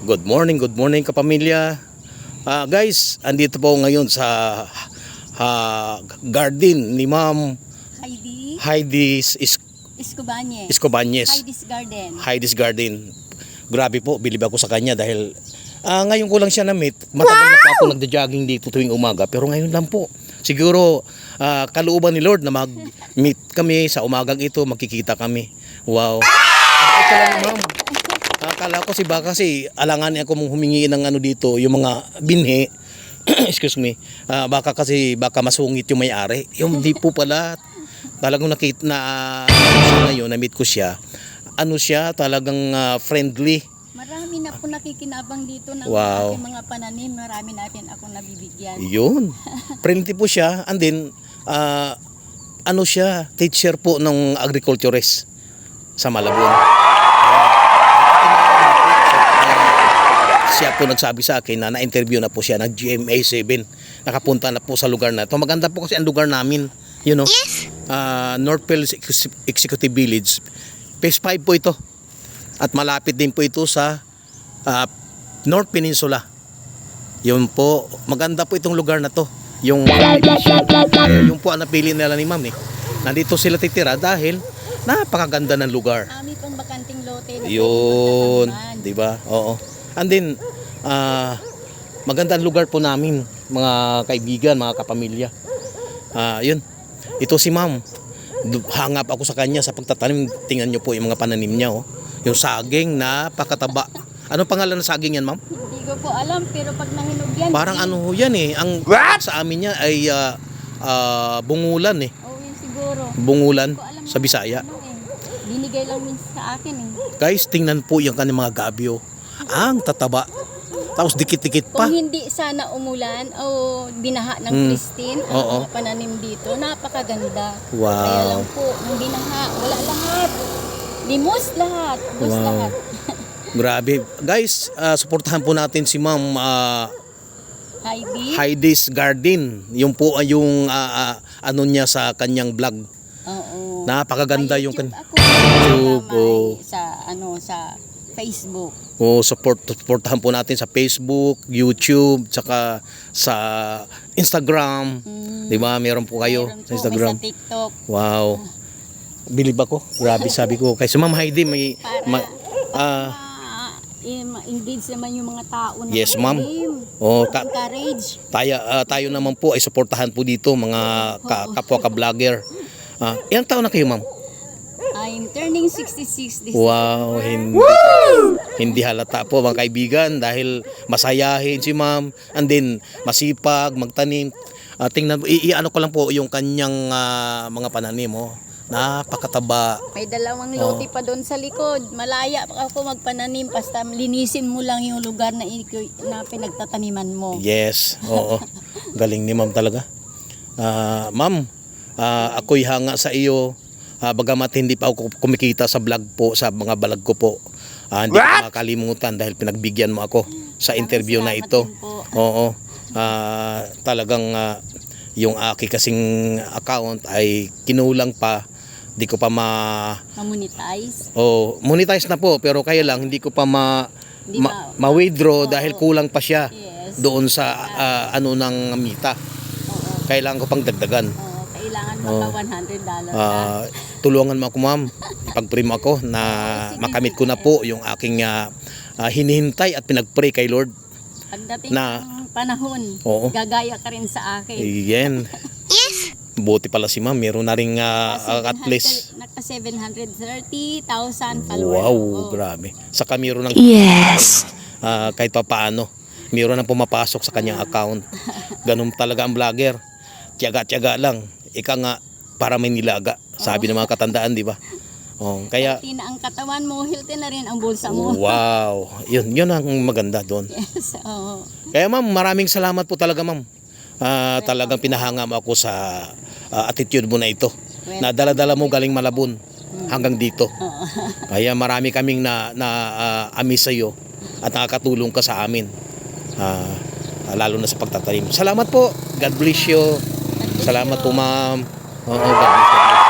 Good morning kapamilya. Guys, andito po ngayon sa garden ni Ma'am Heidi Escobañez. Heidi's Garden. Grabe po, bilib ako sa kanya dahil ngayon ko lang siya na-meet. Matagal na po ako nagja-jogging dito tuwing umaga, pero ngayon lang po. Siguro kalooban ni Lord na mag-meet kami sa umagang ito, magkikita kami. Wow. Ito lang, Ma'am. Akala ko kasi alangan ako mong humingi ng ano dito, yung mga binhi. Excuse me. Baka masungit yung may-ari. Yung di po pala. Talagang nakita na ngayon, na-meet ko siya. Ano siya, talagang friendly. Marami na po nakikinabang dito ng aking mga pananim. Marami natin akong nabibigyan. Yun. Friendly po siya. And then, ano siya, teacher po ng agriculturist sa Malabon. Siya po nagsabi sa akin na na-interview na po siya ng GMA 7. Nakapunta na po sa lugar na ito. Maganda po kasi ang lugar namin. You know, Northfield Executive Village. Phase 5 po ito. At malapit din po ito sa North Peninsula. Yun po, maganda po itong lugar na to. Yung po ang napili nila ni Ma'am eh. Nandito sila titira dahil napakaganda ng lugar. Kami pong bakanting lote. Yun, di ba? Oo. And then, magandang lugar po namin, mga kaibigan, mga kapamilya. Yun. Ito si Ma'am. Hangap ako sa kanya sa pagtatanim. Tingnan nyo po yung mga pananim niya. Oh. Yung saging, napakataba. Anong pangalan ng saging yan, Ma'am? Hindi ko po alam, pero pag nahinog yan. Parang ano yan eh. Ang sa amin niya ay bungulan eh. Oo, yun siguro. Bungulan sa Bisaya. Ano eh. Binigay lang minsan sa akin eh. Guys, tingnan po yung kanyang mga gabyo. Ang tataba. Tapos dikit-dikit pa. Kung hindi sana umulan o binaha ng Christine ang mga pananim dito, napakaganda. Wow. Kaya lang po, nung binaha, wala lahat. Limos lahat. Bus lahat. Grabe. Guys, suportahan po natin si Ma'am Heidi's Garden. Yung po yung ano niya sa kanyang vlog. Oo. Napakaganda yung YouTube. Sa Facebook. Supportahan po natin sa Facebook, YouTube, tsaka sa Instagram. Di ba? Meron po kayo sa Instagram. May sa TikTok. Wow. Bilib ako. Grabe, sabi ko. Kay Ma'am Heidi, may engage naman yung mga tao na yes, Ma'am. Encourage. Tayo naman po ay suportahan po dito, mga kapwa ka-vlogger. Ilang taon na kayo, Ma'am? I'm turning 66 this Wow, hindi halata po mga kaibigan dahil masayahin si Ma'am and then masipag, magtanim. Tingnan mo, iano ko lang po yung kanyang mga pananim. Napakataba. May dalawang lote pa doon sa likod. Malaya ako magpananim basta linisin mo lang yung lugar na pinagtataniman mo. Yes, oo. Galing ni Ma'am talaga. Ma'am, ako'y hanga sa iyo. Bagamat hindi pa ako kumikita sa vlog po, sa mga vlog ko po. Hindi ko makalimutan dahil pinagbigyan mo ako sa interview na ito. Oo. Talagang yung aki kasing account ay kinulang pa. Hindi ko pa ma-monetize. Monetize na po pero kaya lang hindi ko pa ma-withdraw dahil kulang pa siya doon sa ano ng mita. Kailangan ko pang dagdagan. Kailangan maka $100 tulungan mo ako, Ma'am. Ipag-pray mo ako na makamit ko na po yung aking hinihintay at pinag-pray kay Lord. Pagdating ng panahon, gagaya ka rin sa akin. Yan. Buti pala si Ma'am. Meron na rin at least. Naka 730,000 followers. Wow, grabe. Saka meron ng kahit pa paano. Meron nang pumapasok sa kanyang account. Ganun talaga ang vlogger. Tiyaga-tiyaga lang. Ika nga, para may nilaga. Sabi ng mga katandaan, di ba? Kaya healthy na ang katawan mo, healthy na rin ang bulsa mo. Wow. Yun ang maganda doon. Yes, Kaya Ma'am, maraming salamat po talaga, Ma'am. Talagang pinahanga mo ako sa attitude mo na ito. Nadala-dala mo galing Malabon hanggang dito. Kaya marami kaming na-amis sa iyo at nakakatulong ka sa amin. Lalo na sa pagtatanim. Salamat po. God bless you. Salamat po, Ma'am. God bless you.